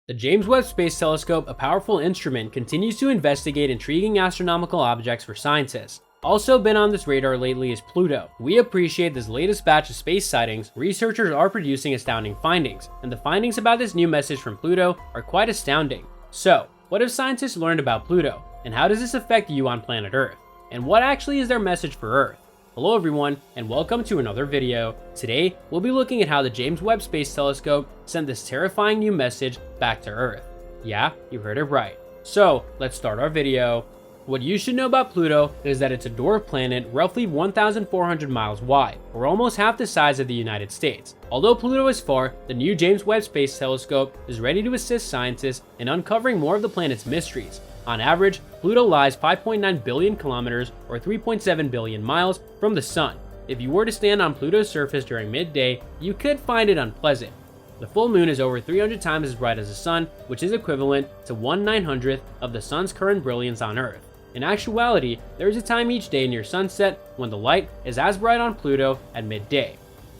The James Webb Space Telescope, a powerful instrument, continues to investigate intriguing astronomical objects for scientists. Also been on this radar lately is Pluto. We appreciate this latest batch of space sightings. Researchers are producing astounding findings, and the findings about this new message from Pluto are quite astounding. So, what have scientists learned about Pluto, and how does this affect you on planet Earth? And what actually is their message for Earth? Hello everyone, and welcome to another video. Today, we'll be looking at how the James Webb Space Telescope sent this terrifying new message back to Earth. Yeah, you heard it right. So, let's start our video. What you should know about Pluto is that it's a dwarf planet roughly 1,400 miles wide, or almost half the size of the United States. Although Pluto is far, the new James Webb Space Telescope is ready to assist scientists in uncovering more of the planet's mysteries. On average, Pluto lies 5.9 billion kilometers or 3.7 billion miles from the Sun. If you were to stand on Pluto's surface during midday, you could find it unpleasant. The full moon is over 300 times as bright as the Sun, which is equivalent to 1/900th of the Sun's current brilliance on Earth. In actuality, there is a time each day near sunset when the light is as bright on Pluto at midday.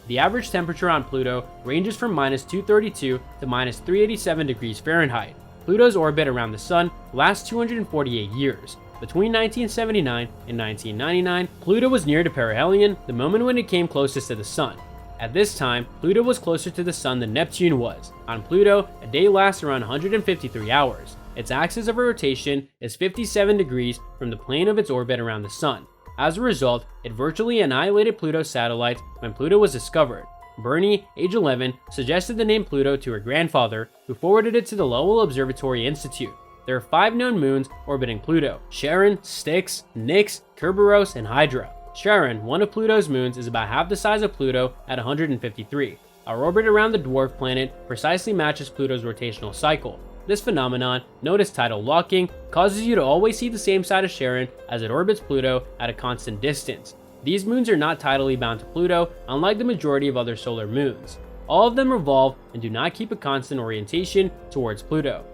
The average temperature on Pluto ranges from -232 to -387 degrees Fahrenheit. Pluto's orbit around the Sun lasts 248 years. Between 1979 and 1999, Pluto was near to perihelion, the moment when it came closest to the Sun. At this time, Pluto was closer to the Sun than Neptune was. On Pluto, a day lasts around 153 hours. Its axis of rotation is 57 degrees from the plane of its orbit around the Sun. As a result, it virtually annihilated Pluto's satellites when Pluto was discovered. Bernie, age 11, suggested the name Pluto to her grandfather, who forwarded it to the Lowell Observatory Institute. There are 5 known moons orbiting Pluto: Charon, Styx, Nix, Kerberos, and Hydra. Charon, one of Pluto's moons, is about half the size of Pluto at 153. Our orbit around the dwarf planet precisely matches Pluto's rotational cycle. This phenomenon, known as tidal locking, causes you to always see the same side of Charon as it orbits Pluto at a constant distance. These moons are not tidally bound to Pluto, unlike the majority of other solar moons. All of them revolve and do not keep a constant orientation towards Pluto.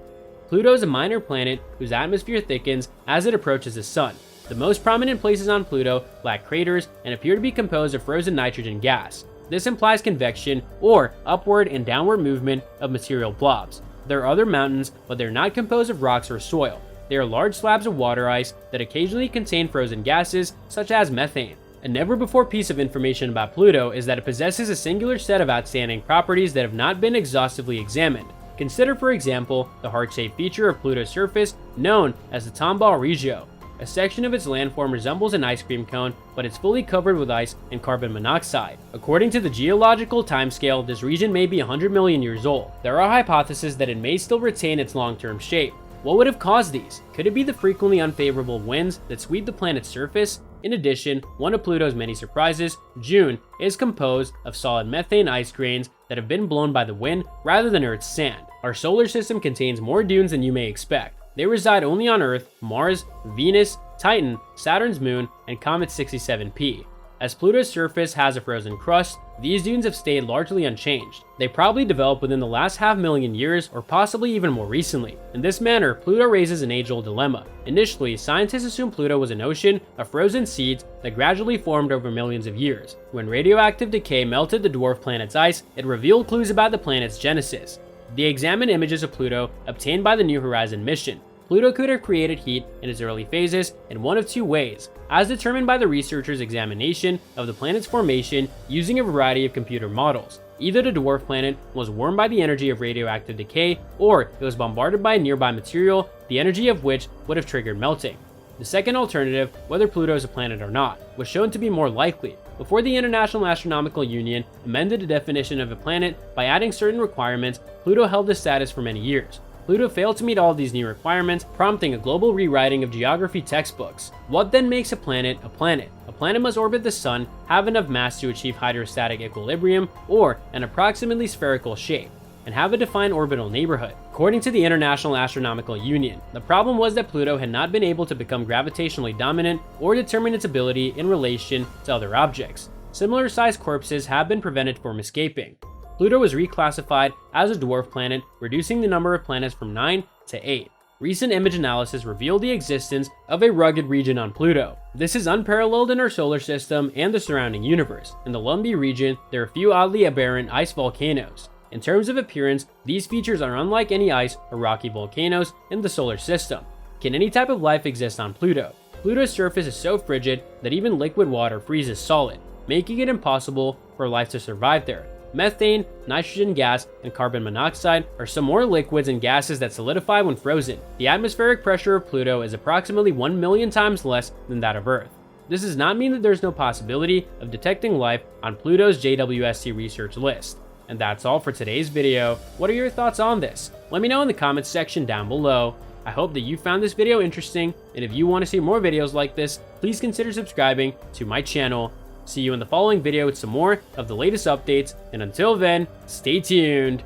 Pluto is a minor planet whose atmosphere thickens as it approaches the Sun. The most prominent places on Pluto lack craters and appear to be composed of frozen nitrogen gas. This implies convection, or upward and downward movement of material blobs. There are other mountains, but they're not composed of rocks or soil. They are large slabs of water ice that occasionally contain frozen gases, such as methane. A never-before piece of information about Pluto is that it possesses a singular set of outstanding properties that have not been exhaustively examined. Consider, for example, the heart-shaped feature of Pluto's surface known as the Tomball Regio. A section of its landform resembles an ice cream cone, but it's fully covered with ice and carbon monoxide. According to the geological timescale, this region may be 100 million years old. There are hypotheses that it may still retain its long-term shape. What would have caused these? Could it be the frequently unfavorable winds that sweep the planet's surface? In addition, one of Pluto's many surprises, June, is composed of solid methane ice grains that have been blown by the wind rather than Earth's sand. Our solar system contains more dunes than you may expect. They reside only on Earth, Mars, Venus, Titan, Saturn's moon, and Comet 67P. As Pluto's surface has a frozen crust, these dunes have stayed largely unchanged. They probably developed within the last 500,000 years, or possibly even more recently. In this manner, Pluto raises an age-old dilemma. Initially, scientists assumed Pluto was an ocean of frozen seeds that gradually formed over millions of years. When radioactive decay melted the dwarf planet's ice, it revealed clues about the planet's genesis. They examined images of Pluto obtained by the New Horizon mission. Pluto could have created heat in its early phases in one of 2 ways, as determined by the researchers' examination of the planet's formation using a variety of computer models. Either the dwarf planet was warmed by the energy of radioactive decay, or it was bombarded by a nearby material, the energy of which would have triggered melting. The second alternative, whether Pluto is a planet or not, was shown to be more likely. Before the International Astronomical Union amended the definition of a planet by adding certain requirements, Pluto held this status for many years. Pluto failed to meet all of these new requirements, prompting a global rewriting of geography textbooks. What then makes a planet a planet? A planet must orbit the Sun, have enough mass to achieve hydrostatic equilibrium, or an approximately spherical shape, and have a defined orbital neighborhood. According to the International Astronomical Union, the problem was that Pluto had not been able to become gravitationally dominant or determine its ability in relation to other objects. Similar-sized corpses have been prevented from escaping. Pluto was reclassified as a dwarf planet, reducing the number of planets from 9 to 8. Recent image analysis revealed the existence of a rugged region on Pluto. This is unparalleled in our solar system and the surrounding universe. In the Lumbee region, there are a few oddly aberrant ice volcanoes. In terms of appearance, these features are unlike any ice or rocky volcanoes in the solar system. Can any type of life exist on Pluto? Pluto's surface is so frigid that even liquid water freezes solid, making it impossible for life to survive there. Methane, nitrogen gas, and carbon monoxide are some more liquids and gases that solidify when frozen. The atmospheric pressure of Pluto is approximately 1 million times less than that of Earth. This does not mean that there's no possibility of detecting life on Pluto's JWST research list. And that's all for today's video. What are your thoughts on this? Let me know in the comments section down below. I hope that you found this video interesting, and if you want to see more videos like this, please consider subscribing to my channel. See you in the following video with some more of the latest updates, and until then, stay tuned.